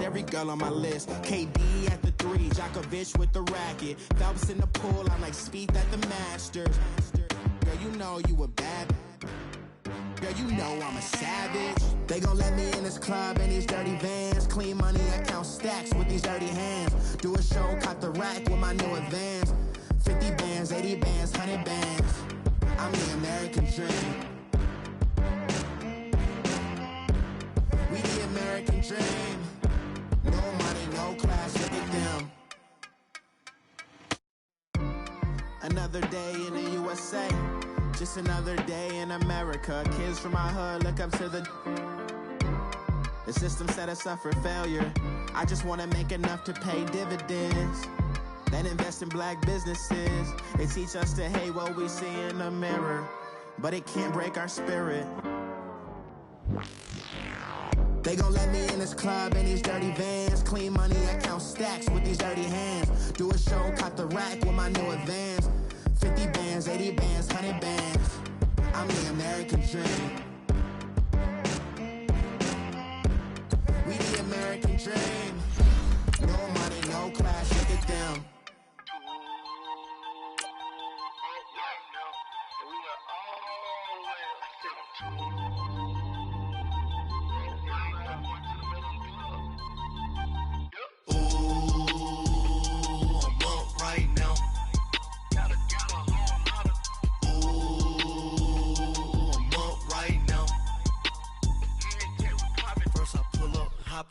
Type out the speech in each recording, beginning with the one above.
every girl on my list. KD at the 3, Djokovic with the racket. Phelps in the pool, I'm like Spieth at the Masters. Girl, you know you a bad. Girl, you know I'm a savage. They gon' let me in this club in these dirty vans. Clean money, I count stacks with these dirty hands. Do a show, caught the rack with my new advance. 50 bands, 80 bands, 100 bands. I'm the American dream. We the American dream. No money, no class, look at them. Another day in the USA. Just another day in America. Kids from my hood look up to the system set us up for failure. I just wanna make enough to pay dividends. Then invest in black businesses. They teach us to hate what we see in the mirror, but it can't break our spirit. They gon' let me in this club in these dirty vans. Clean money, I count stacks with these dirty hands. Do a show, caught the rack with my new advance. 50 bands, 80 bands, 100 bands. I'm the American dream. We the American dream. No money, no class, look at them.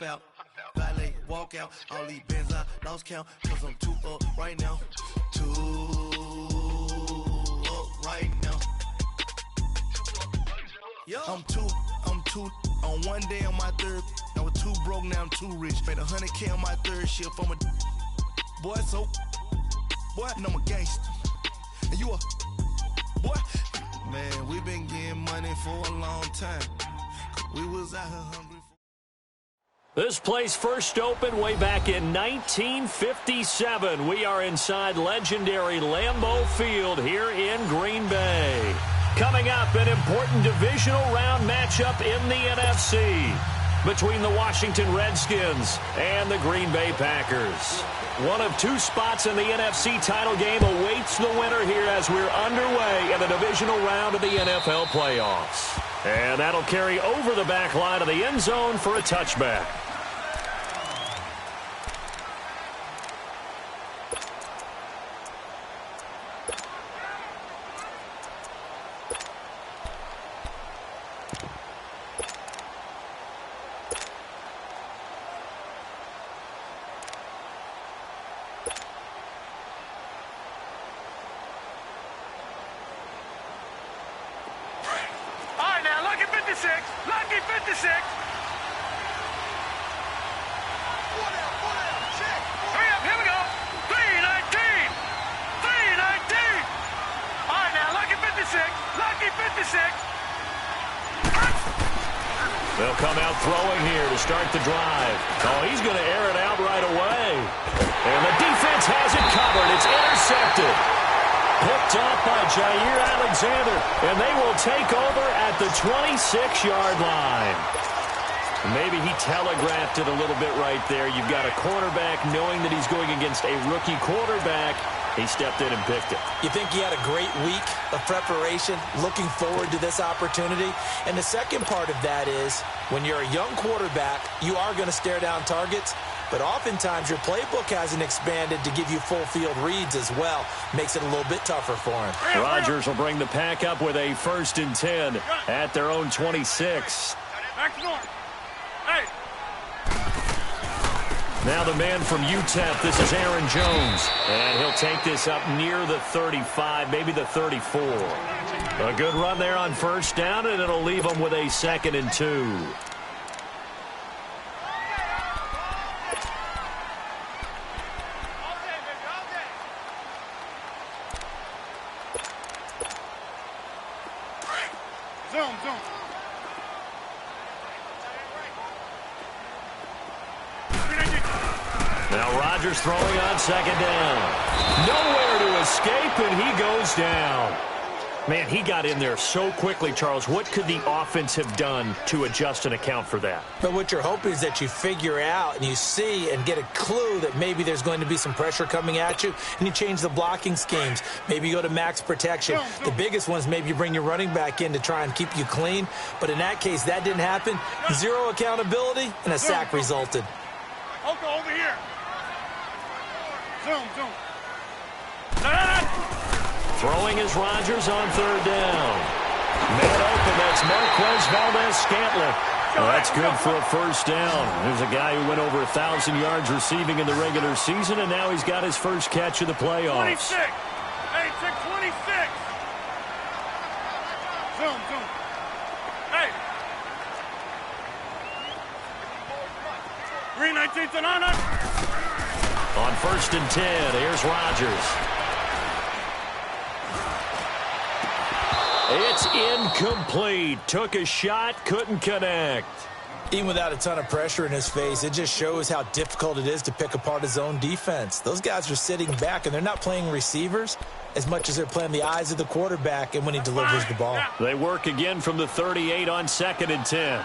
Out, valet, walk out, all these bands I lost count, cause I'm too up right now, too up right now. I'm too on one day on my third, I was too broke, now I'm too rich, made 100K on my third shift, I'm a boy, so, boy, and I'm a gangster, and you a, boy, man, we been getting money for a long time, we was out here hungry. This place first opened way back in 1957. We are inside legendary Lambeau Field here in Green Bay. Coming up, an important divisional round matchup in the NFC between the Washington Redskins and the Green Bay Packers. One of two spots in the NFC title game awaits the winner here as we're underway in the divisional round of the NFL playoffs. And that'll carry over the back line of the end zone for a touchback. Lucky 56. Hurry up, here we go. 319. 319. All right, now, Lucky 56. Lucky 56. They'll come out throwing here to start the drive. Oh, he's going to air it out right away. And the defense has it covered. It's intercepted. Picked off by Jair Alexander, and they will take over at the 26-yard line. Maybe he telegraphed it a little bit right there. You've got a cornerback knowing that he's going against a rookie quarterback. He stepped in and picked it. You think he had a great week of preparation, looking forward to this opportunity? And the second part of that is, when you're a young quarterback, you are going to stare down targets. But oftentimes your playbook hasn't expanded to give you full field reads as well. Makes it a little bit tougher for him. Rodgers will bring the pack up with a 1st and 10 at their own 26. Hey. Now the man from UTEP, this is Aaron Jones. And he'll take this up near the 35, maybe the 34. A good run there on 1st down, and it'll leave them with a 2nd and 2. Now Rodgers throwing on 2nd down. Nowhere to escape, and he goes down. Man, he got in there so quickly, Charles. What could the offense have done to adjust and account for that? But what you're hoping is that you figure out and you see and get a clue that maybe there's going to be some pressure coming at you, and you change the blocking schemes. Maybe you go to max protection. The biggest ones, maybe you bring your running back in to try and keep you clean. But in that case, that didn't happen. Zero accountability, and a sack resulted. Oko, over here. Zoom. Throwing is Rodgers on third down. Man open, that's Marquez Valdez-Scantling. Well, that's good for a first down. There's a guy who went over 1,000 yards receiving in the regular season, and now he's got his first catch of the playoffs. 26. Hey, check 26. Zoom. Hey. Green 19th and on. On 1st and 10, here's Rodgers. It's incomplete. Took a shot, couldn't connect. Even without a ton of pressure in his face, it just shows how difficult it is to pick apart his own defense. Those guys are sitting back, and they're not playing receivers as much as they're playing the eyes of the quarterback and when he delivers the ball. They work again from the 38 on 2nd and 10.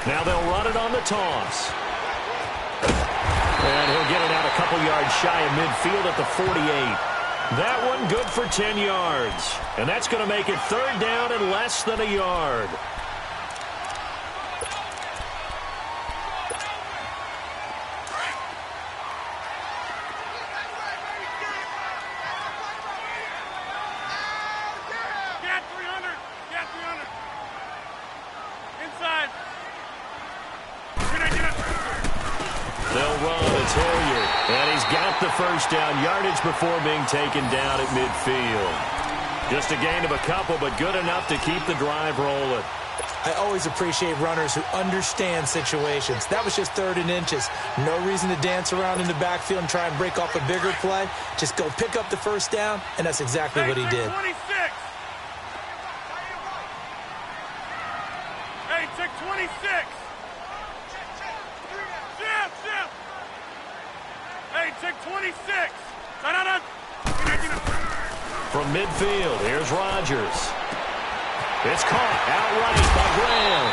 Now they'll run it on the toss. And he'll get it out a couple yards shy of midfield at the 48. That one good for 10 yards. And that's going to make it 3rd down and less than a yard. Get 300. Inside. They'll run. It's Hilliard. And he's got the first down yardage before being taken down at midfield. Just a gain of a couple, but good enough to keep the drive rolling. I always appreciate runners who understand situations. That was just 3rd and inches. No reason to dance around in the backfield and try and break off a bigger play. Just go pick up the first down, and that's exactly what he did. 26. Hey, check 26. Zip. Hey, check 26. From midfield, here's Rodgers. It's caught outright by Graham.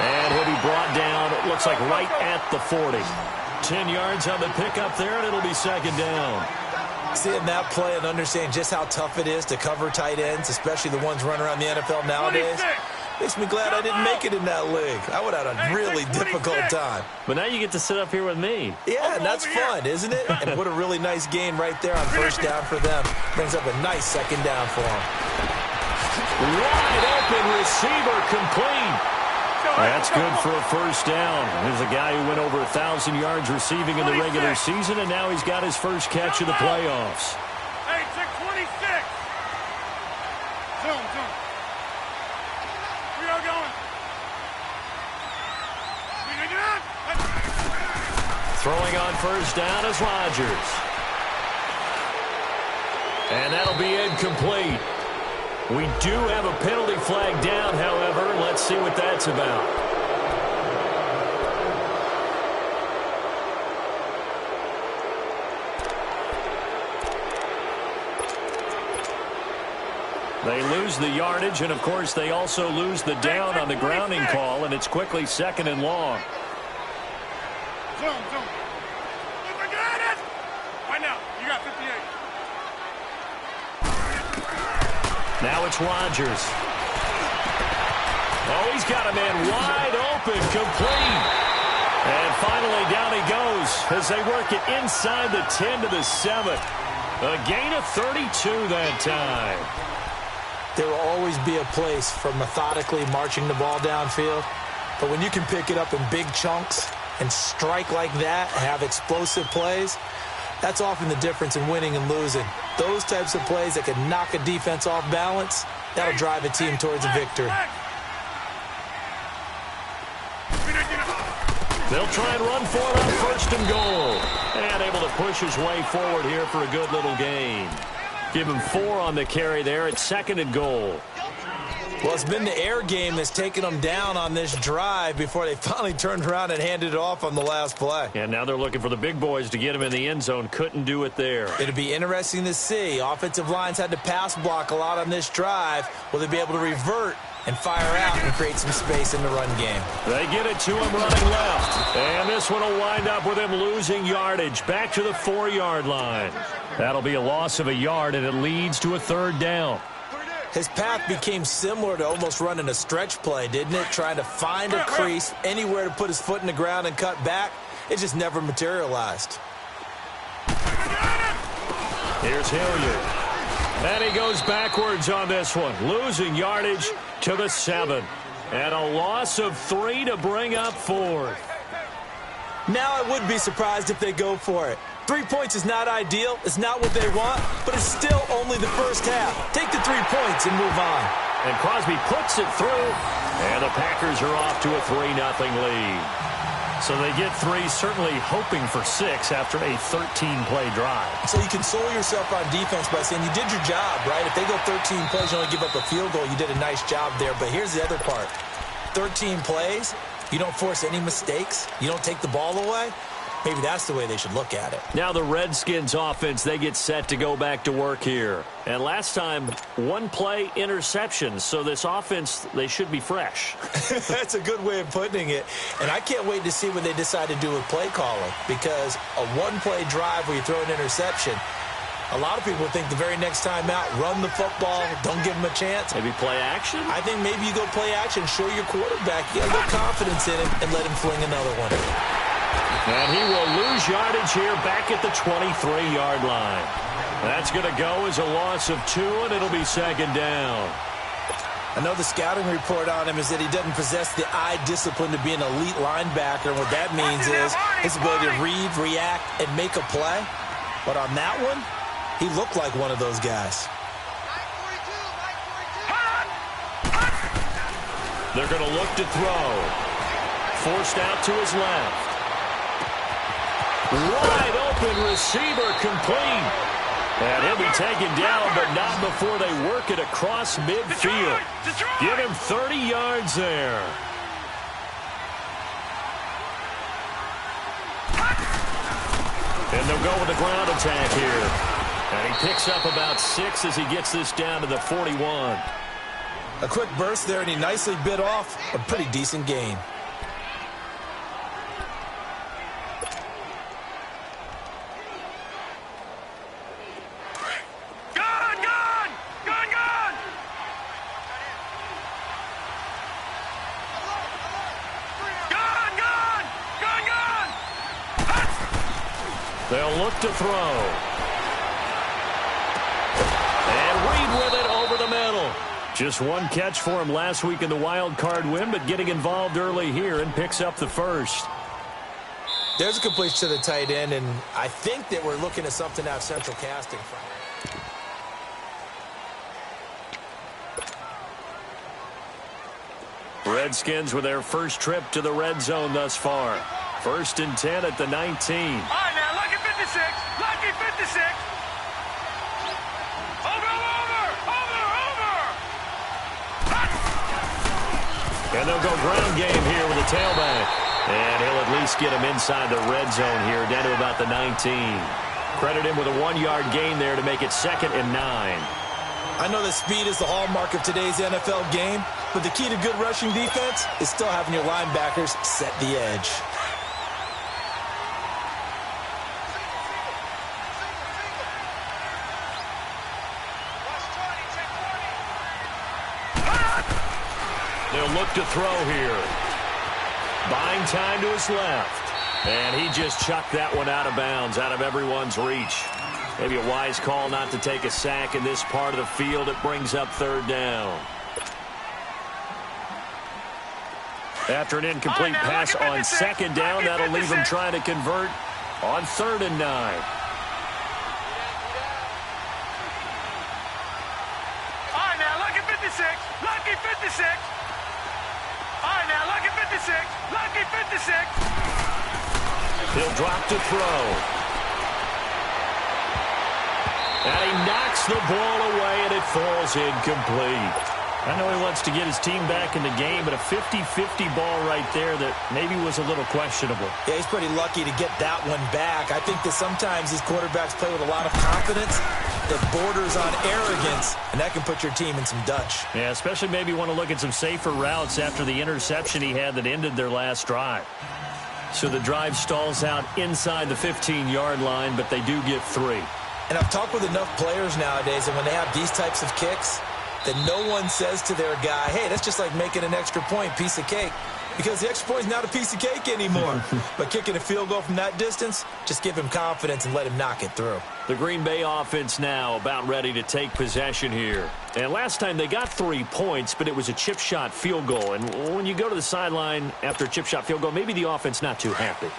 And he'll be brought down, it looks like right at the 40. 10 yards on the pickup there, and it'll be 2nd down. Seeing that play and understanding just how tough it is to cover tight ends, especially the ones running around the NFL nowadays, 26. makes me glad I didn't make it in that league. I would have had a really difficult time. But now you get to sit up here with me. Yeah, and that's fun, isn't it? And what a really nice gain right there on first down for them. Brings up a nice 2nd down for them. Wide open receiver complete. That's good for a first down. There's a guy who went over 1,000 yards receiving in the regular season, and now he's got his first catch of the playoffs. Hey, check 26. Zoom. We are going. Throwing on first down is Rodgers. And that'll be incomplete. We do have a penalty flag down, however. Let's see what that's about. They lose the yardage, and, of course, they also lose the down on the grounding call, and it's quickly 2nd and long. Zoom. Look at it. Right now, you got 58. Now it's Rodgers. Oh, he's got a man wide open, complete. And finally down he goes as they work it inside the 10 to the 7. A gain of 32 that time. There will always be a place for methodically marching the ball downfield. But when you can pick it up in big chunks and strike like that and have explosive plays, that's often the difference in winning and losing. Those types of plays that can knock a defense off balance, that'll drive a team towards a victory. They'll try and run for it on 1st and goal. And able to push his way forward here for a good little gain. Give him 4 on the carry there at 2nd and goal. Well, it's been the air game that's taken them down on this drive before they finally turned around and handed it off on the last play. And now they're looking for the big boys to get him in the end zone. Couldn't do it there. It'll be interesting to see. Offensive lines had to pass block a lot on this drive. Will they be able to revert and fire out and create some space in the run game? They get it to him running left. And this one will wind up with him losing yardage. Back to the 4-yard line. That'll be a loss of a yard, and it leads to a 3rd down. His path became similar to almost running a stretch play, didn't it? Trying to find a crease, anywhere to put his foot in the ground and cut back. It just never materialized. Here's Hilliard. And he goes backwards on this one. Losing yardage to the 7. And a loss of 3 to bring up 4th. Now I would be surprised if they go for it. 3 points is not ideal. It's not what they want, but it's still only the first half. Take the 3 points and move on. And Crosby puts it through. And the Packers are off to a 3-0 lead. So they get 3, certainly hoping for 6 after a 13-play drive. So you console yourself on defense by saying you did your job, right? If they go 13 plays, you only give up a field goal, you did a nice job there. But here's the other part. 13 plays, you don't force any mistakes, you don't take the ball away. Maybe that's the way they should look at it. Now the Redskins offense, they get set to go back to work here. And last time, 1-play interception. So this offense, they should be fresh. That's a good way of putting it. And I can't wait to see what they decide to do with play calling. Because a 1-play drive where you throw an interception, a lot of people think the very next time out, run the football, don't give them a chance. Maybe play action? I think maybe you go play action, show your quarterback, you got a little confidence in him, and let him fling another one. And he will lose yardage here back at the 23-yard line. That's going to go as a loss of 2, and it'll be 2nd down. I know the scouting report on him is that he doesn't possess the eye discipline to be an elite linebacker. And what that means is his ability to read, react, and make a play. But on that one, he looked like one of those guys. They're going to look to throw. Forced out to his left. Wide open receiver complete. And he'll be taken down, but not before they work it across midfield. Give him 30 yards there. And they'll go with the ground attack here. And he picks up about 6 as he gets this down to the 41. A quick burst there, and he nicely bit off a pretty decent gain. They'll look to throw. And Reed with it over the middle. Just one catch for him last week in the wild card win, but getting involved early here and picks up the first. There's a completion to the tight end, and I think that we're looking at something out of Central Casting. Redskins with their first trip to the red zone thus far. 1st and 10 at the 19. All right, now, lucky 56. Lucky 56. Over. And they'll go ground game here with a tailback. And he'll at least get him inside the red zone here, down to about the 19. Credit him with a 1-yard gain there to make it 2nd and 9. I know that speed is the hallmark of today's NFL game, but the key to good rushing defense is still having your linebackers set the edge. They'll look to throw here. Buying time to his left. And he just chucked that one out of bounds, out of everyone's reach. Maybe a wise call not to take a sack in this part of the field. It brings up 3rd down. After an incomplete pass on 2nd down, that'll leave him trying to convert on 3rd and 9. All right, now, lucky 56. Lucky 56. All right, now, lucky 56. Lucky 56. He'll drop to throw. And he knocks the ball away, and it falls incomplete. I know he wants to get his team back in the game, but a 50-50 ball right there that maybe was a little questionable. Yeah, he's pretty lucky to get that one back. I think that sometimes these quarterbacks play with a lot of confidence that borders on arrogance, and that can put your team in some Dutch. Yeah, especially maybe want to look at some safer routes after the interception he had that ended their last drive. So the drive stalls out inside the 15-yard line, but they do get 3. And I've talked with enough players nowadays, and when they have these types of kicks, that no one says to their guy, hey, that's just like making an extra point, piece of cake. Because the extra point is not a piece of cake anymore. But kicking a field goal from that distance, just give him confidence and let him knock it through. The Green Bay offense now about ready to take possession here. And last time they got 3 points, but it was a chip shot field goal. And when you go to the sideline after a chip shot field goal, maybe the offense not too happy.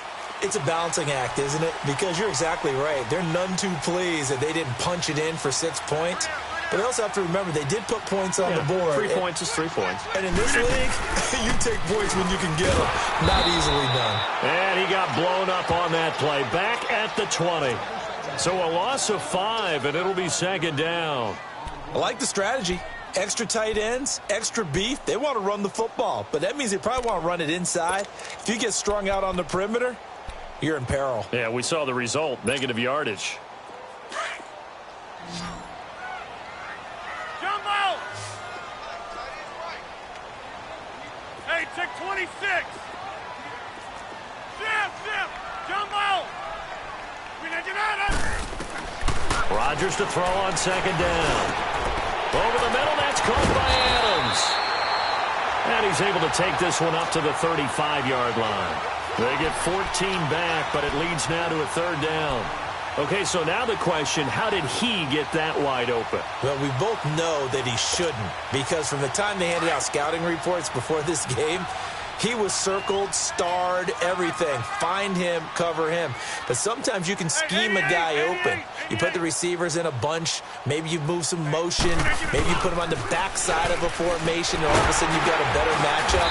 It's a balancing act, isn't it? Because you're exactly right. They're none too pleased that they didn't punch it in for 6 points. But they also have to remember they did put points on the board. 3 points is 3 points. And in this league, you take points when you can get them. Not easily done. And he got blown up on that play. Back at the 20. So a loss of 5, and it'll be second down. I like the strategy. Extra tight ends, extra beef. They want to run the football. But that means they probably want to run it inside. If you get strung out on the perimeter, you're in peril. Yeah, we saw the result. Negative yardage. Hey, check 26. Jim, jumbo. Rodgers to throw on second down. Over the middle, that's caught by Adams. And he's able to take this one up to the 35-yard line. They get 14 back, but it leads now to a third down. Okay, so now the question, how did he get that wide open? Well, we both know that he shouldn't, because from the time they handed out scouting reports before this game, he was circled, starred, everything. Find him, cover him. But sometimes you can scheme a guy open. You put the receivers in a bunch. Maybe you move some motion. Maybe you put him on the backside of a formation, and all of a sudden you've got a better matchup.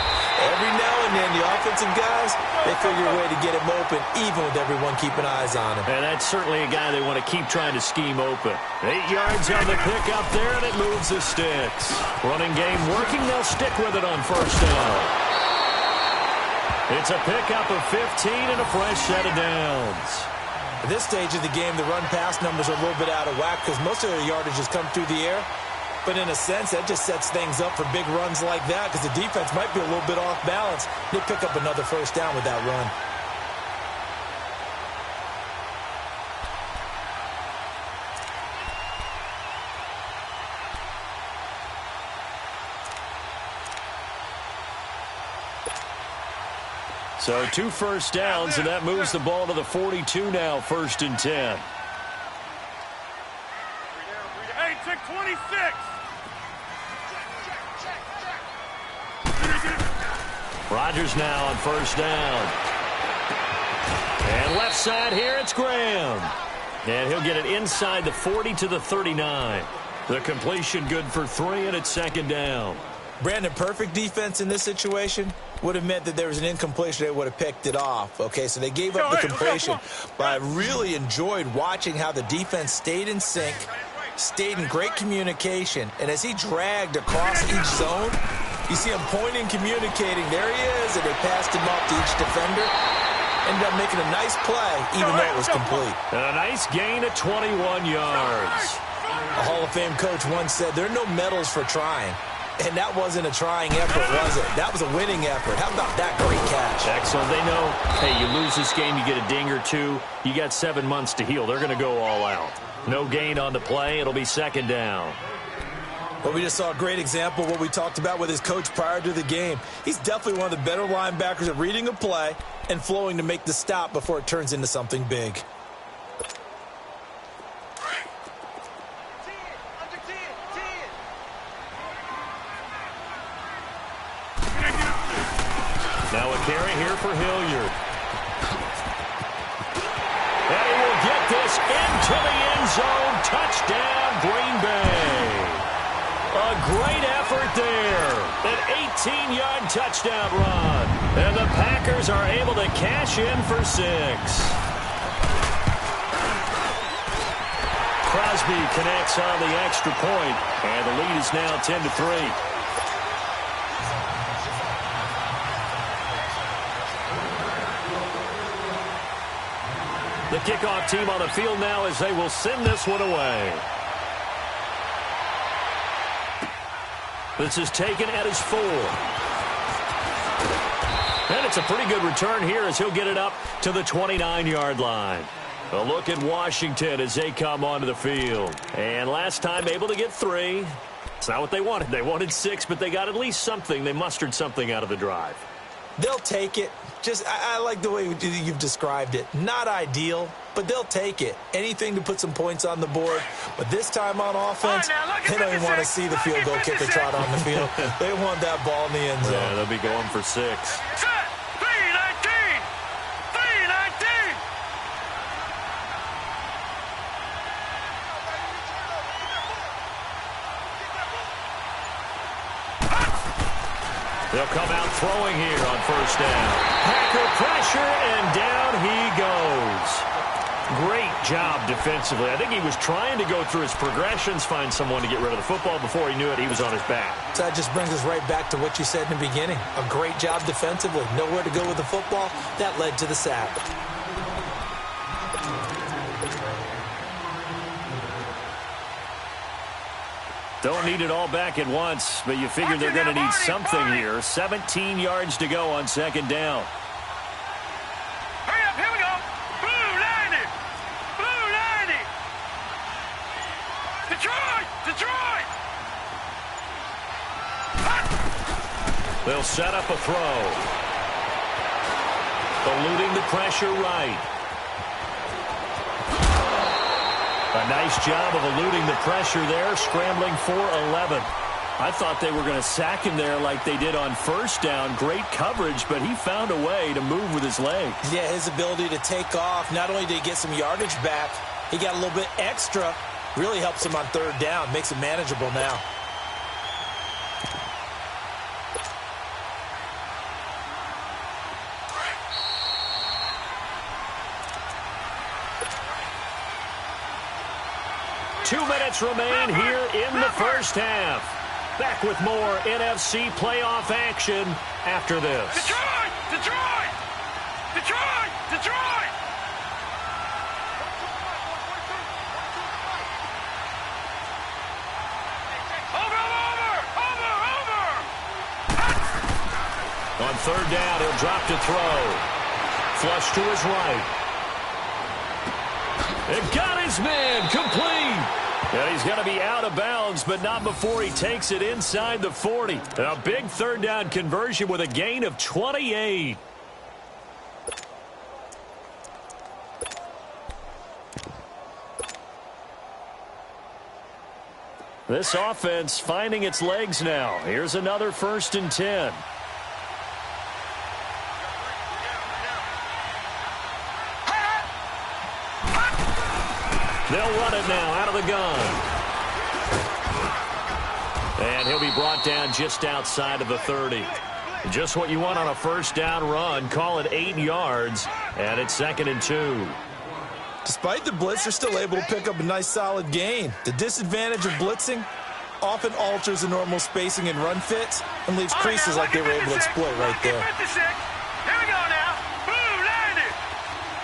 Every now and then, the offensive guys, they figure a way to get him open, even with everyone keeping eyes on him. And that's certainly a guy they want to keep trying to scheme open. 8 yards on the pick up there, and it moves the sticks. Running game working. They'll stick with it on first down. It's a pickup of 15 and a fresh set of downs. At this stage of the game, the run-pass numbers are a little bit out of whack because most of their yardage has come through the air. But in a sense, that just sets things up for big runs like that because the defense might be a little bit off balance. They pick up another first down with that run. So 2 first downs, and that moves the ball to the 42 now, 1st and 10. Hey, check 26. Rodgers now on first down. And left side here, it's Graham. And he'll get it inside the 40 to the 39. The completion good for 3, and it's second down. Brandon, perfect defense in this situation would have meant that there was an incompletion. They would have picked it off. Okay, so they gave up the completion. But I really enjoyed watching how the defense stayed in sync, stayed in great communication. And as he dragged across each zone, you see him pointing, communicating. There he is, and they passed him off to each defender. Ended up making a nice play, even though it was complete. And a nice gain of 21 yards. A Hall of Fame coach once said, there are no medals for trying. And that wasn't a trying effort, was it? That was a winning effort. How about that great catch? Excellent. They know, hey, you lose this game, you get a ding or 2. You got 7 months to heal. They're going to go all out. No gain on the play. It'll be second down. Well, we just saw a great example of what we talked about with his coach prior to the game. He's definitely one of the better linebackers at reading a play and flowing to make the stop before it turns into something big. Now a carry here for Hilliard. And he will get this into the end zone. Touchdown, Green Bay. A great effort there. An 18-yard touchdown run. And the Packers are able to cash in for 6. Crosby connects on the extra point. And the lead is now 10-3. The kickoff team on the field now as they will send this one away. This is taken at his 4. And it's a pretty good return here as he'll get it up to the 29-yard line. A look at Washington as they come onto the field. And last time able to get 3. It's not what they wanted. They wanted 6, but they got at least something. They mustered something out of the drive. They'll take it. I like the way you've described it. Not ideal, but they'll take it. Anything to put some points on the board. But this time on offense, they don't even want to see the field goal kicker trot on the field. They want that ball in the end zone. Yeah, they'll be going for 6. Set. 3-19. 3-19. They'll come out throwing here on first down. Packer pressure, and down he goes. Great job defensively. I think he was trying to go through his progressions, find someone to get rid of the football. Before he knew it, he was on his back. So that just brings us right back to what you said in the beginning. A great job defensively. Nowhere to go with the football. That led to the sack. Don't need it all back at once, but you figure they're going to need something here. 17 yards to go on second down. Hurry up, here we go. Blue 90. Blue 90. Detroit. Detroit. They'll set up a throw. Eluding the pressure right. A nice job of eluding the pressure there, scrambling for 11. I thought they were going to sack him there like they did on first down. Great coverage, but he found a way to move with his legs. Yeah, his ability to take off, not only did he get some yardage back, he got a little bit extra. Really helps him on third down, makes it manageable now. Two minutes remain here in the first half. Back with more NFC playoff action after this. Detroit! Detroit! Detroit! Detroit! Over! On third down, he'll drop to throw. Flush to his right. It got his man complete. And he's going to be out of bounds, but not before he takes it inside the 40. A big third down conversion with a gain of 28. This offense finding its legs now. Here's another 1st and 10. They'll run it now out of the gun. And he'll be brought down just outside of the 30. Just what you want on a first down run. Call it 8 yards, and it's 2nd and 2. Despite the blitz, they're still able to pick up a nice solid gain. The disadvantage of blitzing often alters the normal spacing and run fits and leaves creases like they were able to exploit right there. Here we go now. Blue 90.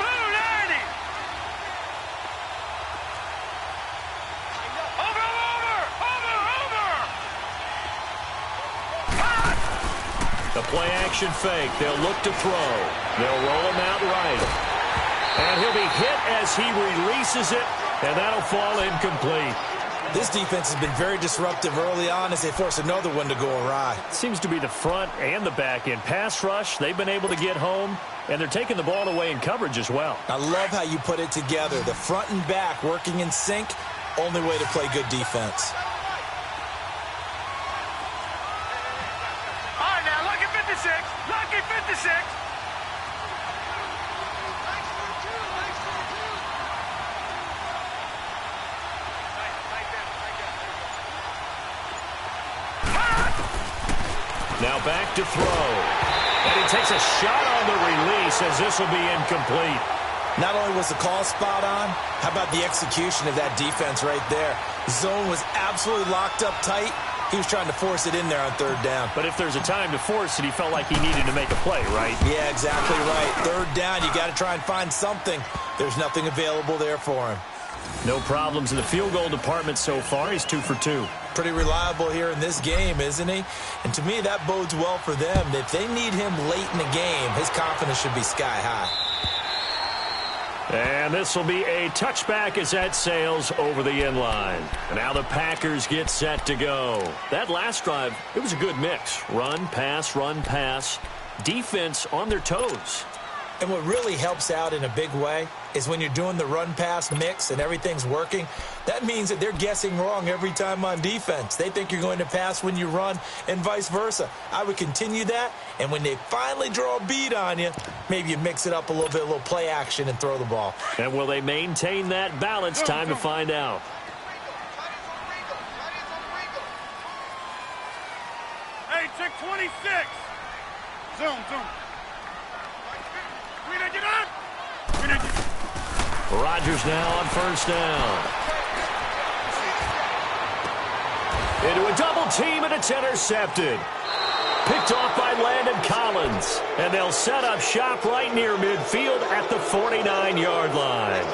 Blue 90. The play action fake. They'll look to throw. They'll roll him out right. And he'll be hit as he releases it, and that'll fall incomplete. This defense has been very disruptive early on as they force another one to go awry. Seems to be the front and the back end. Pass rush, they've been able to get home, and they're taking the ball away in coverage as well. I love how you put it together. The front and back working in sync, only way to play good defense. All right, now, lucky 56. Lucky 56. Now back to throw. And he takes a shot on the release as this will be incomplete. Not only was the call spot on, how about the execution of that defense right there? Zone was absolutely locked up tight. He was trying to force it in there on third down. But if there's a time to force it, he felt like he needed to make a play, right? Yeah, exactly right. Third down, you got to try and find something. There's nothing available there for him. No problems in the field goal department so far. He's 2 for 2. Pretty reliable here in this game, isn't he? And to me, that bodes well for them. If they need him late in the game, his confidence should be sky high. And this will be a touchback as that sails over the end line. And now the Packers get set to go. That last drive, it was a good mix. Run, pass, defense on their toes. And what really helps out in a big way is when you're doing the run-pass mix and everything's working, that means that they're guessing wrong every time on defense. They think you're going to pass when you run and vice versa. I would continue that, and when they finally draw a beat on you, maybe you mix it up a little bit, a little play action, and throw the ball. And will they maintain that balance? Time to find out. Hey, check 26. Zoom. Rodgers now on first down. Into a double team, and it's intercepted. Picked off by Landon Collins. And they'll set up shop right near midfield at the 49-yard line.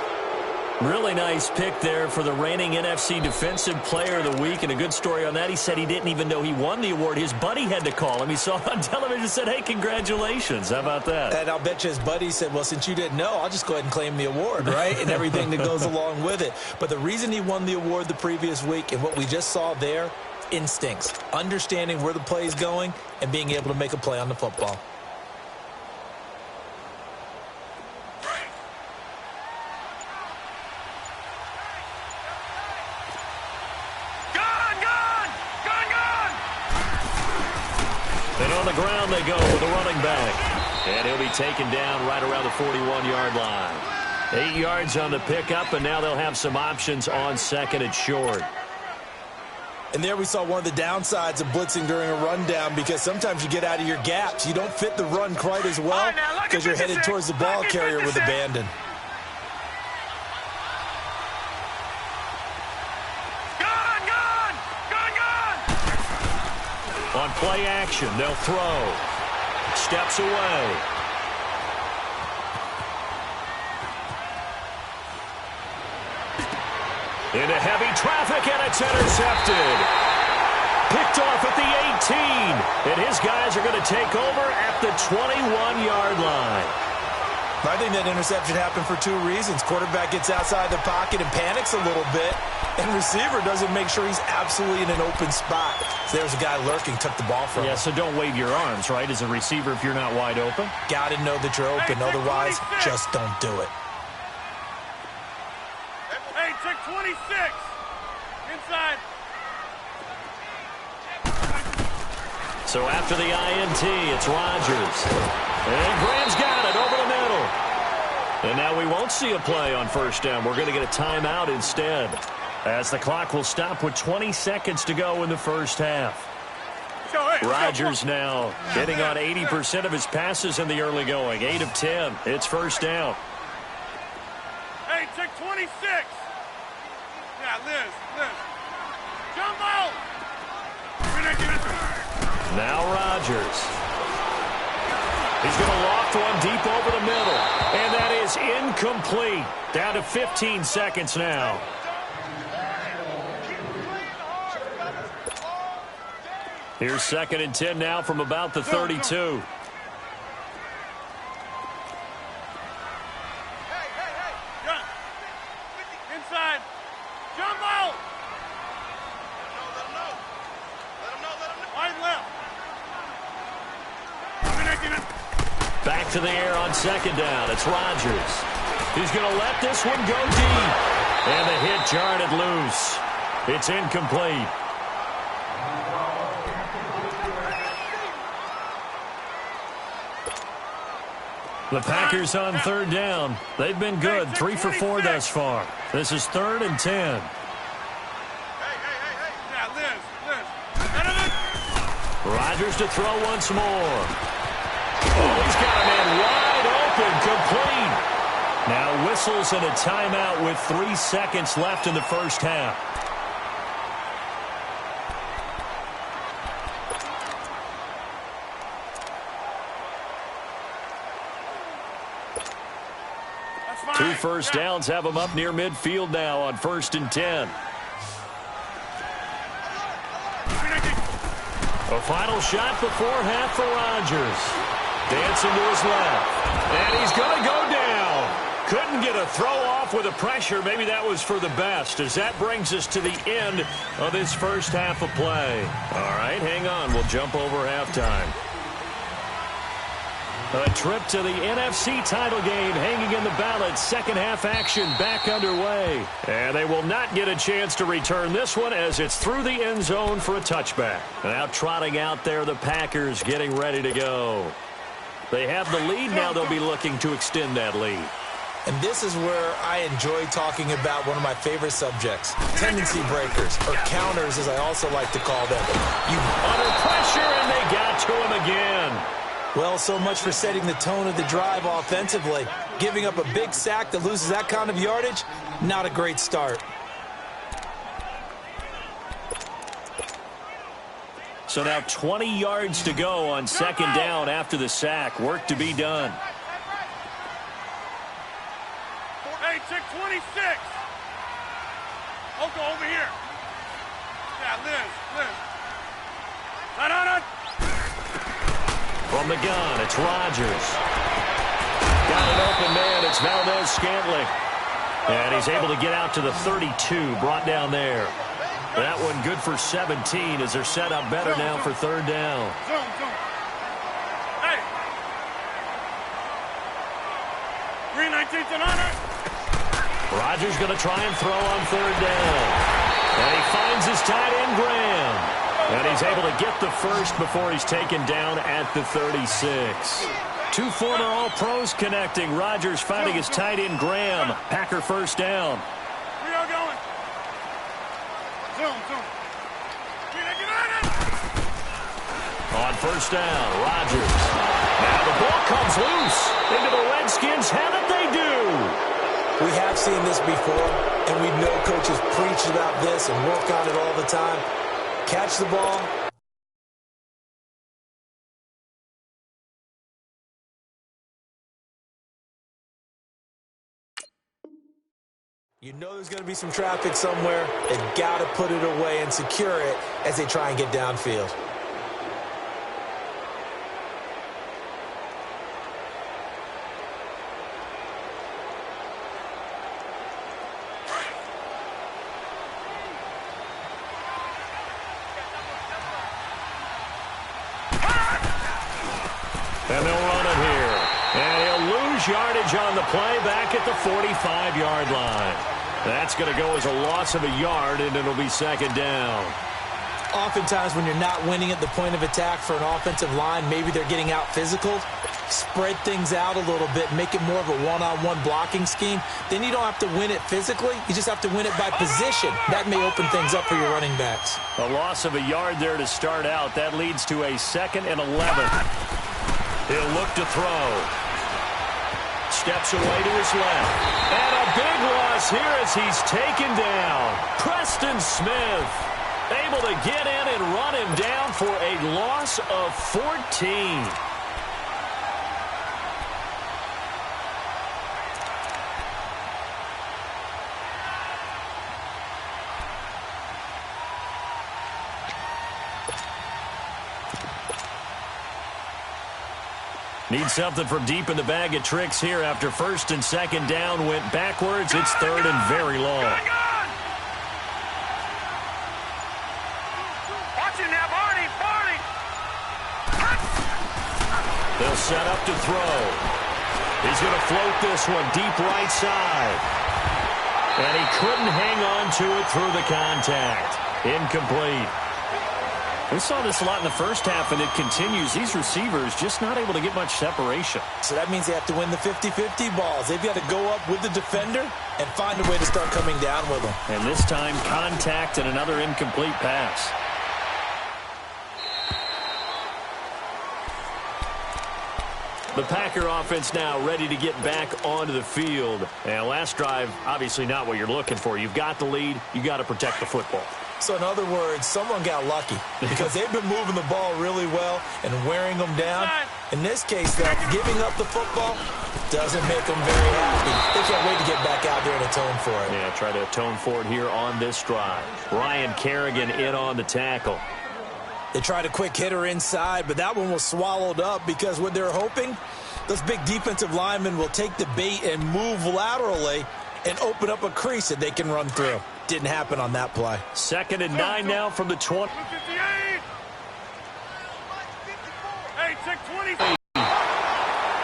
Really nice pick there for the reigning NFC Defensive Player of the Week. And a good story on that. He said he didn't even know he won the award. His buddy had to call him. He saw it on television and said, hey, congratulations. How about that? And I'll bet you his buddy said, well, since you didn't know, I'll just go ahead and claim the award, right? And everything that goes along with it. But the reason he won the award the previous week and what we just saw there, instincts, understanding where the play is going and being able to make a play on the football. And on the ground they go with a running back. And he'll be taken down right around the 41-yard line. 8 yards on the pickup, and now they'll have some options on second and short. And there we saw one of the downsides of blitzing during a rundown, because sometimes you get out of your gaps. You don't fit the run quite as well because you're headed towards the ball carrier with abandon. On play action, they'll throw. Steps away. Into heavy traffic, and it's intercepted. Picked off at the 18. And his guys are going to take over at the 21-yard line. I think that interception happened for 2 reasons. Quarterback gets outside the pocket and panics a little bit, and receiver doesn't make sure he's absolutely in an open spot. So there's a guy lurking, took the ball from him. Yeah, so don't wave your arms, right, as a receiver if you're not wide open. Got to know that you're open. Otherwise, just don't do it. Hey, check 26. Inside. So after the INT, it's Rodgers. And Graham's got it over the middle. And now we won't see a play on first down. We're going to get a timeout instead, as the clock will stop with 20 seconds to go in the first half. Rodgers now getting on 80% of his passes in the early going. 8 of 10. It's first down. Hey, check 26. Yeah, Liz. Jumbo! Now Rodgers. He's going to loft one deep over the middle. And that is incomplete. Down to 15 seconds now. Here's 2nd and 10 now from about the 32. Hey. Gun. Inside. Jumbo! Let him know. Wide left. Back to the air on 2nd down. It's Rodgers. He's going to let this one go deep. And the hit jarred it loose. It's incomplete. The Packers on 3rd down. They've been good. 3 for 4 thus far. This is 3rd and 10. Hey. Yeah, Liz. Rodgers to throw once more. Oh, he's got a man wide open, complete. Now whistles and a timeout with 3 seconds left in the first half. 2 first downs have them up near midfield now on 1st and 10. A final shot before half for Rodgers. Dancing to his left. And he's going to go down. Couldn't get a throw off with the pressure. Maybe that was for the best, as that brings us to the end of this first half of play. All right, hang on. We'll jump over halftime. A trip to the NFC title game hanging in the balance. Second half action back underway. And they will not get a chance to return this one as it's through the end zone for a touchback. Now trotting out there, the Packers getting ready to go. They have the lead. Now they'll be looking to extend that lead. And this is where I enjoy talking about one of my favorite subjects, tendency breakers, or counters as I also like to call them. Under pressure, and they got to him again. Well, so much for setting the tone of the drive offensively. Giving up a big sack that loses that kind of yardage, not a great start. So now 20 yards to go on second down after the sack. Work to be done. 26. Oko over here. Yeah, Liz. No. From the gun, it's Rodgers. Got an open man. It's Valdez-Scantling. And he's able to get out to the 32, brought down there. That one good for 17 as they're set up better now for third down. Zoom. Hey. 319's an honor. Rodgers going to try and throw on third down. And he finds his tight end, Graham. And he's able to get the first before he's taken down at the 36. 2 former All-Pros connecting. Rodgers finding his tight end, Graham. Packer first down. Where y'all going? Zoom. On first down, Rodgers. Now the ball comes loose into the Redskins. Haven't they do? We have seen this before, and we know coaches preach about this and work on it all the time. Catch the ball. You know there's going to be some traffic somewhere. They've got to put it away and secure it as they try and get downfield. And they'll run it here. And he'll lose yardage on the play back at the 45-yard line. That's going to go as a loss of a yard, and it'll be second down. Oftentimes when you're not winning at the point of attack for an offensive line, maybe they're getting out physical, spread things out a little bit, make it more of a one-on-one blocking scheme. Then you don't have to win it physically. You just have to win it by position. That may open things up for your running backs. A loss of a yard there to start out. That leads to a 2nd and 11. He'll look to throw. Steps away to his left. And a big loss here as he's taken down. Preston Smith able to get in and run him down for a loss of 14. Need something from deep in the bag of tricks here after 1st and 2nd down went backwards. It's 3rd and very long. Watch it now, Barney. They'll set up to throw. He's going to float this one deep right side. And he couldn't hang on to it through the contact. Incomplete. We saw this a lot in the first half, and it continues. These receivers just not able to get much separation. So that means they have to win the 50-50 balls. They've got to go up with the defender and find a way to start coming down with them. And this time, contact and another incomplete pass. The Packer offense now ready to get back onto the field. And last drive, obviously not what you're looking for. You've got the lead. You got to protect the football. So in other words, someone got lucky because they've been moving the ball really well and wearing them down. In this case, though, giving up the football doesn't make them very happy. They can't wait to get back out there and atone for it. Yeah, try to atone for it here on this drive. Ryan Kerrigan in on the tackle. They tried a quick hitter inside, but that one was swallowed up because what they're hoping, those big defensive linemen will take the bait and move laterally and open up a crease that they can run through. Didn't happen on that play. 2nd and 9 now from the 20.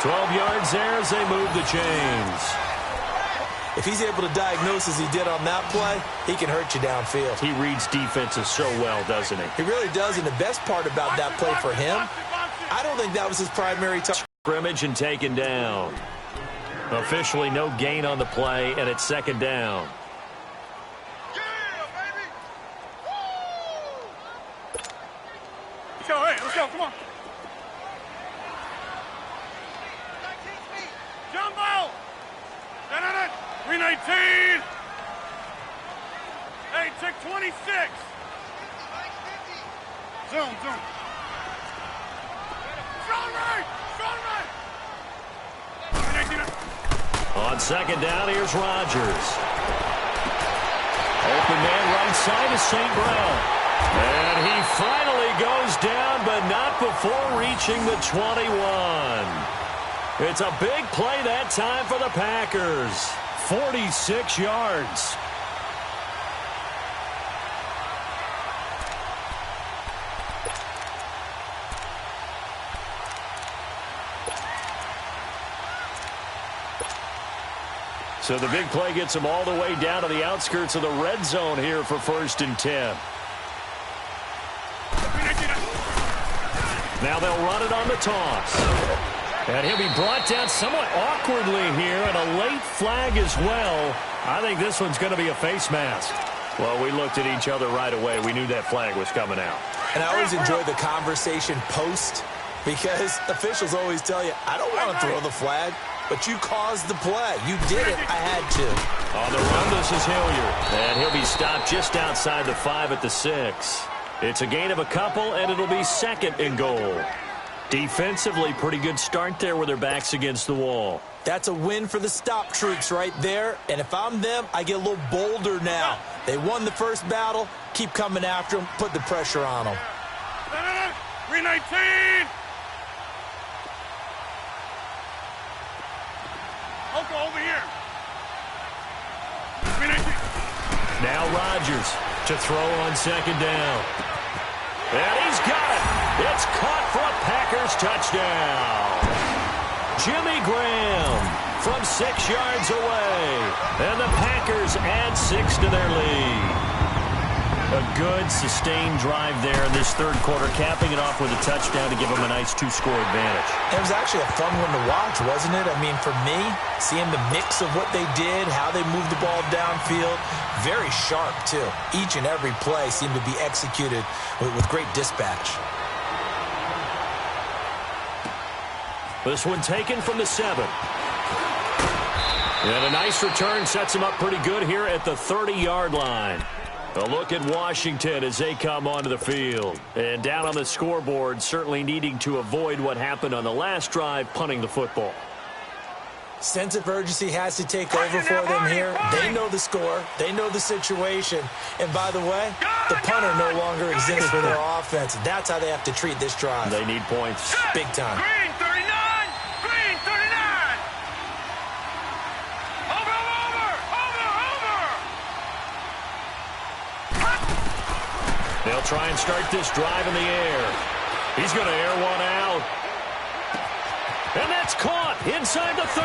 12 yards there as they move the chains. If he's able to diagnose as he did on that play, he can hurt you downfield. He reads defenses so well, doesn't he? He really does, and the best part about that play for him, I don't think that was his primary target. Scrimmage and taken down. Officially no gain on the play, and it's 2nd down. Let's go, hey, let's go, come on. Jumbo! 319! Hey, check 26! Zoom. Strong right! On 2nd down, here's Rodgers. Open man right side is St. Brown. And he finally goes down, but not before reaching the 21. It's a big play that time for the Packers. 46 yards. So the big play gets them all the way down to the outskirts of the red zone here for 1st and 10. Now they'll run it on the toss. And he'll be brought down somewhat awkwardly here, and a late flag as well. I think this one's going to be a face mask. Well, we looked at each other right away. We knew that flag was coming out. And I always enjoy the conversation post, because officials always tell you, I don't want to throw the flag, but you caused the play. You did it. I had to. On the run, this is Hilliard. And he'll be stopped just outside the 5 at the 6. It's a gain of a couple, and it'll be 2nd and goal. Defensively, pretty good start there with their backs against the wall. That's a win for the stop troops right there. And if I'm them, I get a little bolder now. They won the first battle. Keep coming after them. Put the pressure on them. 319! Oko, over here. 319. Now Rodgers to throw on 2nd down. And he's got it. It's caught for a Packers touchdown. Jimmy Graham from 6 yards away. And the Packers add 6 to their lead. A good, sustained drive there in this 3rd quarter, capping it off with a touchdown to give them a nice 2-score advantage. It was actually a fun one to watch, wasn't it? I mean, for me, seeing the mix of what they did, how they moved the ball downfield, very sharp, too. Each and every play seemed to be executed with great dispatch. This one taken from the 7. And a nice return sets them up pretty good here at the 30-yard line. A look at Washington as they come onto the field. And down on the scoreboard, certainly needing to avoid what happened on the last drive, punting the football. Sense of urgency has to take over for them here. They know the score. They know the situation. And by the way, the punter no longer exists for their offense. That's how they have to treat this drive. They need points. Big time. Green 39! Green 39! Over! They'll try and start this drive in the air. He's going to air one out. And that's caught inside the 30.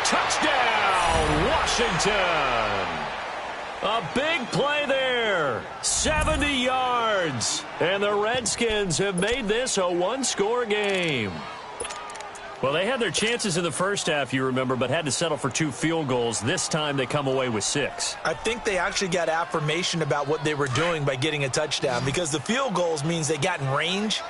Touchdown, Washington. A big play there. 70 yards. And the Redskins have made this a one-score game. Well, they had their chances in the first half, you remember, but had to settle for 2 field goals. This time they come away with 6. I think they actually got affirmation about what they were doing by getting a touchdown, because the field goals means they got in range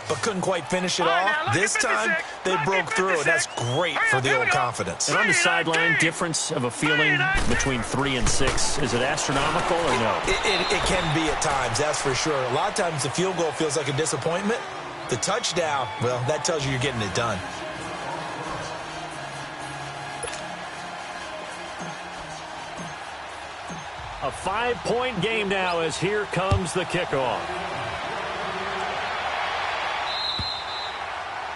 but couldn't quite finish it off. This time they broke through, and that's great for the old confidence. And on the sideline, difference of a feeling between 3 and 6, is it astronomical or no? It can be at times, that's for sure. A lot of times the field goal feels like a disappointment. The touchdown, well, that tells you you're getting it done. A 5-point game now as here comes the kickoff.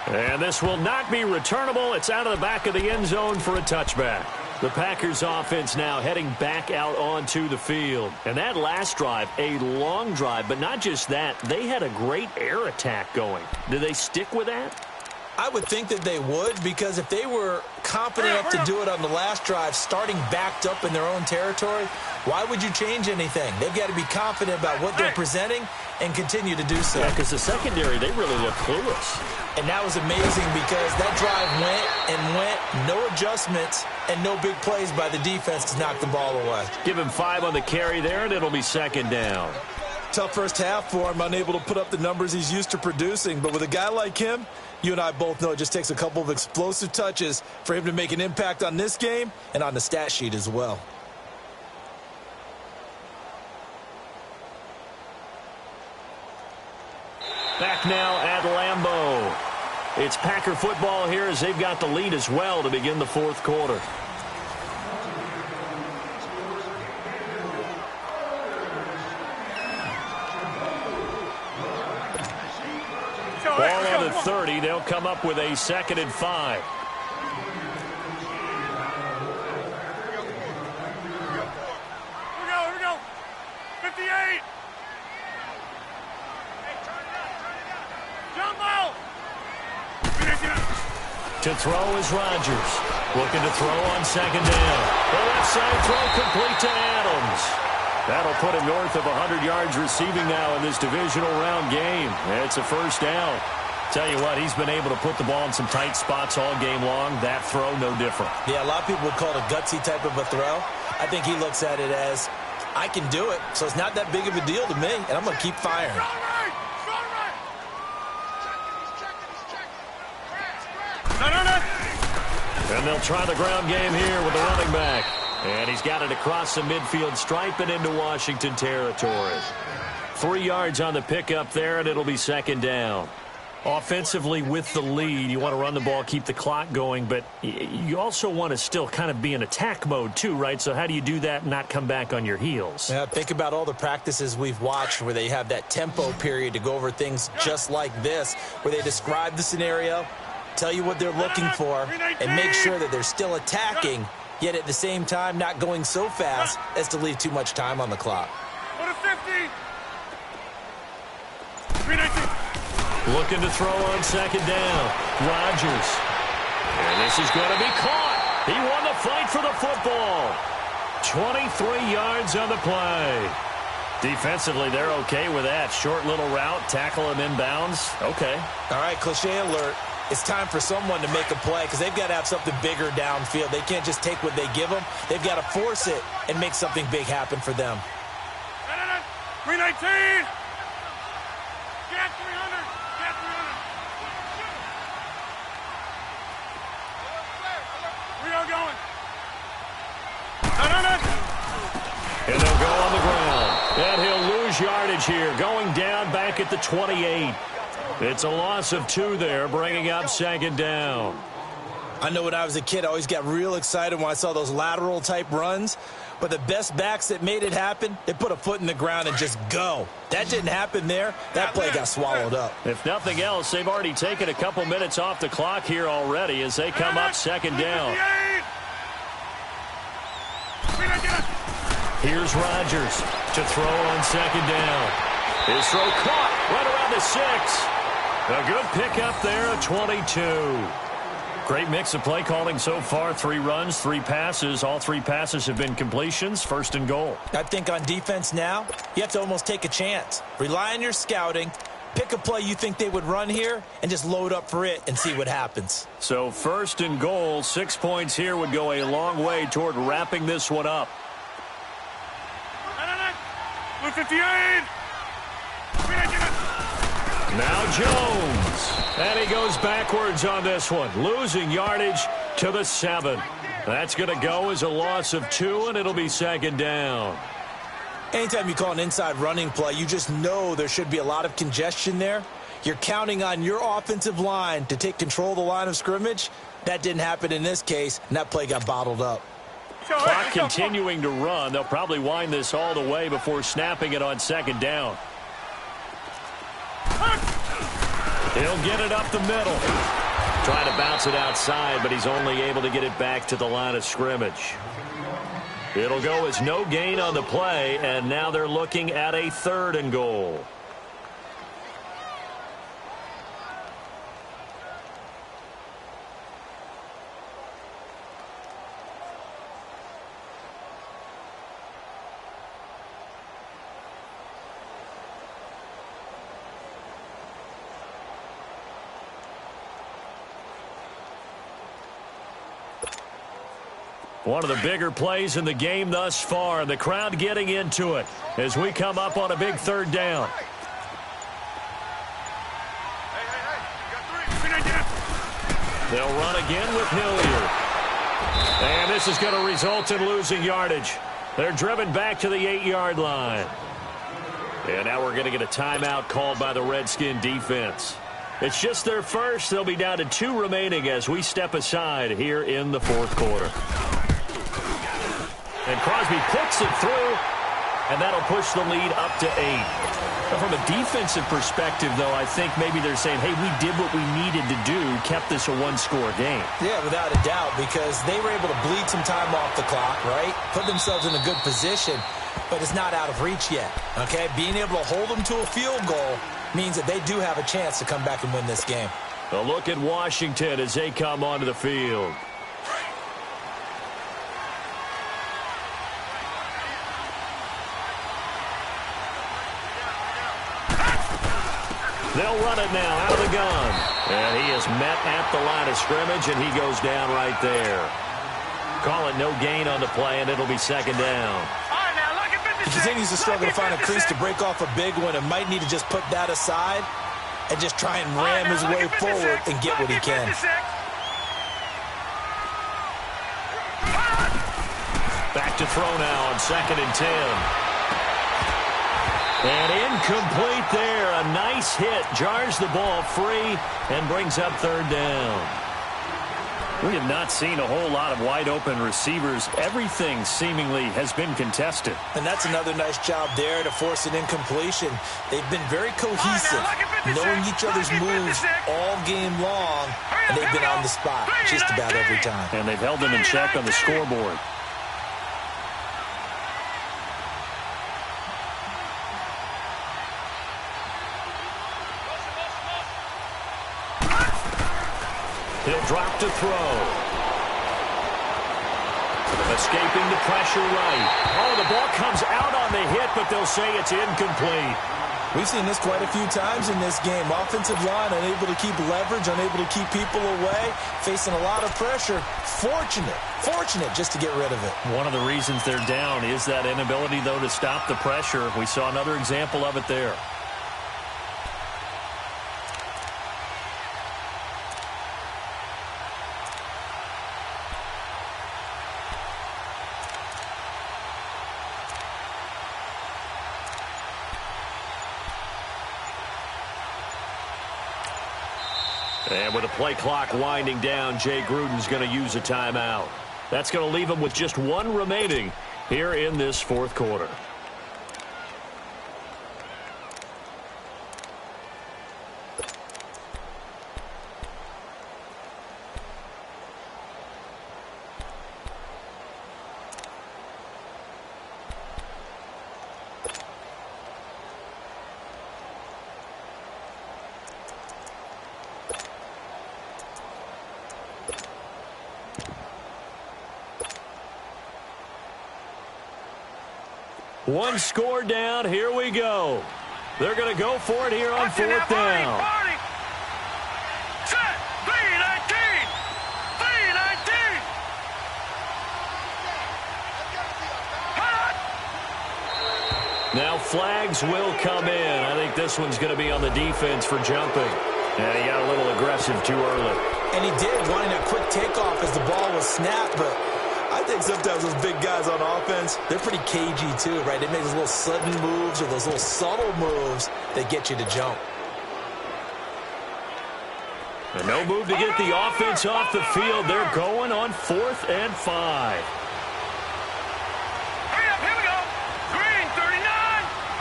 And this will not be returnable. It's out of the back of the end zone for a touchback. The Packers offense now heading back out onto the field. And that last drive, a long drive, but not just that, they had a great air attack going. Do they stick with that? I would think that they would, because if they were confident enough to do it on the last drive, starting backed up in their own territory, why would you change anything? They've got to be confident about what they're presenting and continue to do so. Yeah, because the secondary, they really look clueless. And that was amazing because that drive went, no adjustments, and no big plays by the defense to knock the ball away. Give him 5 on the carry there, and it'll be second down. Tough first half for him, unable to put up the numbers he's used to producing. But with a guy like him, you and I both know it just takes a couple of explosive touches for him to make an impact on this game and on the stat sheet as well. Back now at Lambeau. It's Packer football here as they've got the lead as well to begin the fourth quarter. Ball on the 30. They'll come up with a 2nd and 5. Here we go. 58. Jumbo. To throw is Rodgers. Looking to throw on 2nd down. The left side throw complete to Adams. That'll put him north of 100 yards receiving now in this divisional round game. It's a first down. Tell you what, he's been able to put the ball in some tight spots all game long. That throw, no different. Yeah, a lot of people would call it a gutsy type of a throw. I think he looks at it as, I can do it, so it's not that big of a deal to me, and I'm going to keep firing. And they'll try the ground game here with the running back. And he's got it across the midfield stripe and into Washington territory. 3 yards on the pickup there, and it'll be 2nd down. Offensively with the lead, you want to run the ball, keep the clock going, but you also want to still kind of be in attack mode too, right? So how do you do that and not come back on your heels? Yeah, think about all the practices we've watched where they have that tempo period to go over things just like this, where they describe the scenario, tell you what they're looking for, and make sure that they're still attacking, yet at the same time not going so fast as to leave too much time on the clock. Go to 50. 319. Looking to throw on 2nd down. Rodgers. And this is going to be caught. He won the fight for the football. 23 yards on the play. Defensively, they're okay with that. Short little route, tackle him inbounds. Okay. All right, cliche alert. It's time for someone to make a play because they've got to have something bigger downfield. They can't just take what they give them. They've got to force it and make something big happen for them. 319. Get 300. Get 300. We are going. And they'll go on the ground. And he'll lose yardage here. Going down back at the 28. It's a loss of 2 there, bringing up 2nd down. I know when I was a kid, I always got real excited when I saw those lateral-type runs. But the best backs that made it happen, they put a foot in the ground and just go. That didn't happen there. That play got swallowed up. If nothing else, they've already taken a couple minutes off the clock here already as they come up 2nd down. Here's Rodgers to throw on 2nd down. His throw caught right around the 6. A good pickup there at 22. Great mix of play calling so far. 3 runs, 3 passes. All 3 passes have been completions. 1st and goal. I think on defense now, you have to almost take a chance. Rely on your scouting. Pick a play you think they would run here and just load up for it and see what happens. So 1st and goal, 6 points here would go a long way toward wrapping this one up. 158. Now Jones. And he goes backwards on this one. Losing yardage to the 7. That's going to go as a loss of 2, and it'll be 2nd down. Anytime you call an inside running play, you just know there should be a lot of congestion there. You're counting on your offensive line to take control of the line of scrimmage. That didn't happen in this case, and that play got bottled up. Clock continuing to run. They'll probably wind this all the way before snapping it on second down. He'll get it up the middle. Trying to bounce it outside, but he's only able to get it back to the line of scrimmage. It'll go as no gain on the play, and now they're looking at a 3rd and goal. One of the bigger plays in the game thus far. The crowd getting into it as we come up on a big 3rd down. They'll run again with Hilliard. And this is going to result in losing yardage. They're driven back to the 8-yard line. And now we're going to get a timeout called by the Redskin defense. It's just their first. They'll be down to 2 remaining as we step aside here in the 4th quarter. And Crosby puts it through, and that'll push the lead up to 8. But from a defensive perspective, though, I think maybe they're saying, hey, we did what we needed to do, kept this a 1-score game. Yeah, without a doubt, because they were able to bleed some time off the clock, right? Put themselves in a good position, but it's not out of reach yet, okay? Being able to hold them to a field goal means that they do have a chance to come back and win this game. A look at Washington as they come onto the field. They'll run it now out of the gun. And he is met at the line of scrimmage, and he goes down right there. Call it no gain on the play, and it'll be 2nd down. He continues to struggle to find a crease to break off a big one and might need to just put that aside and just try and ram his way forward and get what he can. Back to throw now on 2nd and 10. And incomplete there. A nice hit. Jars the ball free and brings up 3rd down. We have not seen a whole lot of wide-open receivers. Everything seemingly has been contested. And that's another nice job there to force an incompletion. They've been very cohesive, knowing each other's moves all game long, and they've been on the spot just about every time. And they've held them in check on the scoreboard. He'll drop to throw. Escaping the pressure right. Oh, the ball comes out on the hit, but they'll say it's incomplete. We've seen this quite a few times in this game. Offensive line unable to keep leverage, unable to keep people away, facing a lot of pressure. Fortunate just to get rid of it. One of the reasons they're down is that inability, though, to stop the pressure. We saw another example of it there. And with the play clock winding down, Jay Gruden's going to use a timeout. That's going to leave him with just 1 remaining here in this 4th quarter. One score down. Here we go. They're going to go for it here on 4th down. Set. 3-19. 3-19. Now flags will come in. I think this one's going to be on the defense for jumping. And he got a little aggressive too early. And he did, wanting a quick takeoff as the ball was snapped, but I think sometimes those big guys on offense, they're pretty cagey too, right? They make those little sudden moves or those little subtle moves that get you to jump. And no move to get the offense off the field. They're going on 4th and 5. Hurry up, here we go. Green 39.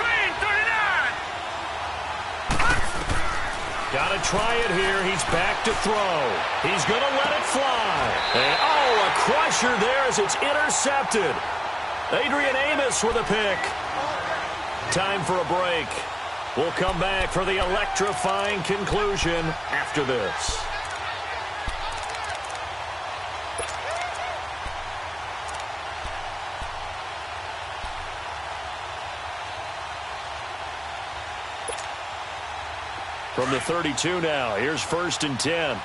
Green 39. Got to try it here. He's back to throw. He's going to let it fly. And, a crusher there as it's intercepted. Adrian Amos with a pick. Time for a break. We'll come back for the electrifying conclusion after this. From the 32 now, here's 1st and 10.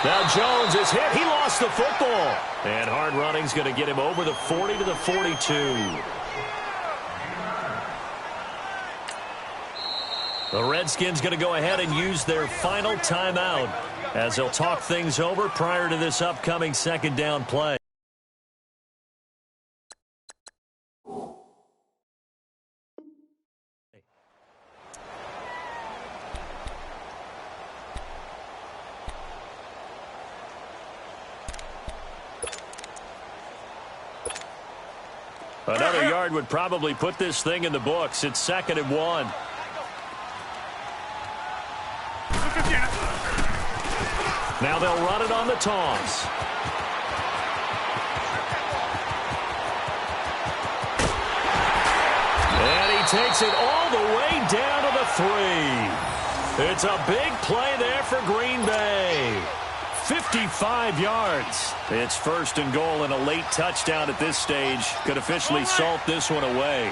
Now Jones is hit. He lost the football. And hard running's going to get him over the 40 to the 42. The Redskins going to go ahead and use their final timeout as they'll talk things over prior to this upcoming 2nd down play. Another yard would probably put this thing in the books. It's 2nd and 1. Now they'll run it on the toss. And he takes it all the way down to the 3. It's a big play there for Green Bay. 55 yards. It's 1st and goal, and a late touchdown at this stage could officially salt this one away.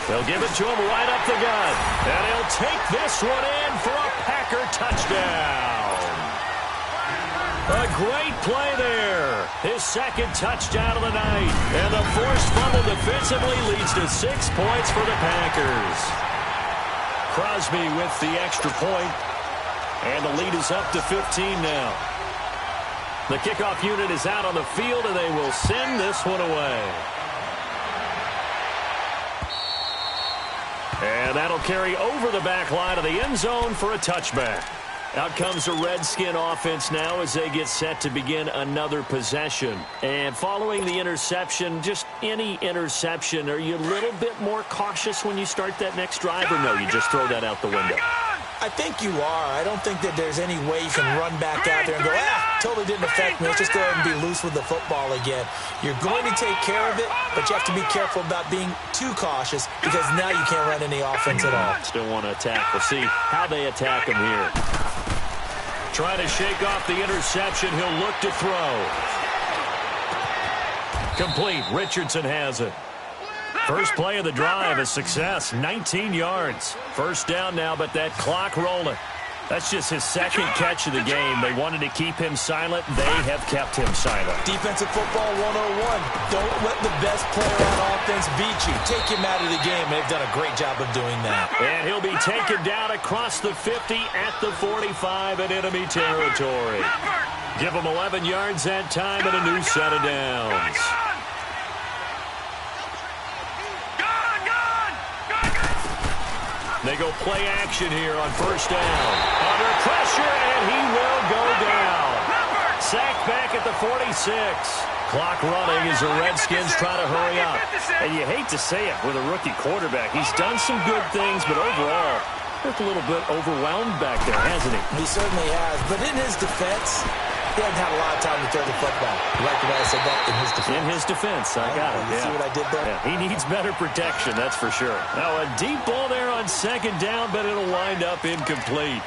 They'll give it to him right up the gut. And he'll take this one in for a Packer touchdown. A great play there. His 2nd touchdown of the night. And the forced fumble defensively leads to 6 points for the Packers. Crosby with the extra point. And the lead is up to 15 now. The kickoff unit is out on the field, and they will send this one away. And that'll carry over the back line of the end zone for a touchback. Out comes the Redskin offense now as they get set to begin another possession. And following the interception, just any interception, are you a little bit more cautious when you start that next drive, or no, you just throw that out the window? I think you are. I don't think that there's any way you can run back out there and go, totally didn't affect me. Let's just go ahead and be loose with the football again. You're going to take care of it, but you have to be careful about being too cautious because now you can't run any offense at all. Still want to attack. We'll see how they attack him here. Trying to shake off the interception. He'll look to throw. Complete. Richardson has it. First play of the drive, a success, 19 yards. 1st down now, but that clock rolling. That's just his 2nd catch of the game. They wanted to keep him silent. They have kept him silent. Defensive football 101. Don't let the best player on offense beat you. Take him out of the game. They've done a great job of doing that. And he'll be taken down across the 50 at the 45 in enemy territory. Give him 11 yards that time and a new set of downs. They go play action here on 1st down. Under pressure, and he will go down. Sacked back at the 46. Clock running as the Redskins try to hurry up. And you hate to say it with a rookie quarterback. He's done some good things, but overall, looked a little bit overwhelmed back there, hasn't he? He certainly has. But in his defense, he hasn't had a lot of time to throw the football. You like the way I said that? In his defense. In his defense. I got it. You see what I did there? Yeah, he needs better protection, that's for sure. Now a deep ball there on 2nd down, but it'll wind up incomplete.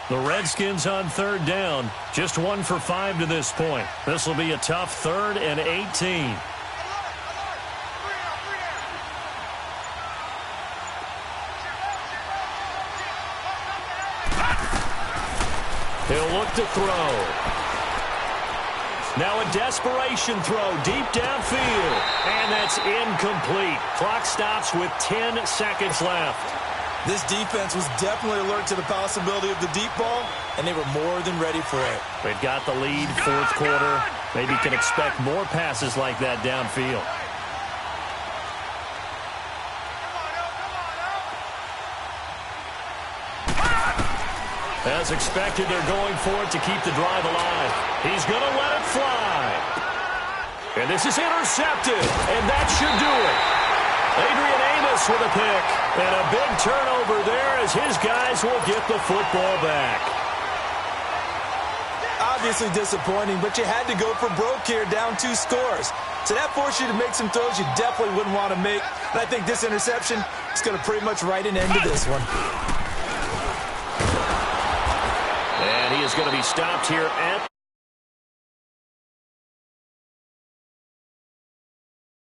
The Redskins on 3rd down. Just 1 for 5 to this point. This will be a tough 3rd and 18. He'll look to throw. Now a desperation throw deep downfield. And that's incomplete. Clock stops with 10 seconds left. This defense was definitely alert to the possibility of the deep ball, and they were more than ready for it. They've got the lead, fourth quarter. Maybe can expect more passes like that downfield. As expected, they're going for it to keep the drive alive. He's going to let it fly. And this is intercepted, and that should do it. Adrian Amos with a pick. And a big turnover there as his guys will get the football back. Obviously disappointing, but you had to go for broke here, down 2 scores. So that forced you to make some throws you definitely wouldn't want to make. And I think this interception is going to pretty much write an end to this one. And he is going to be stopped here at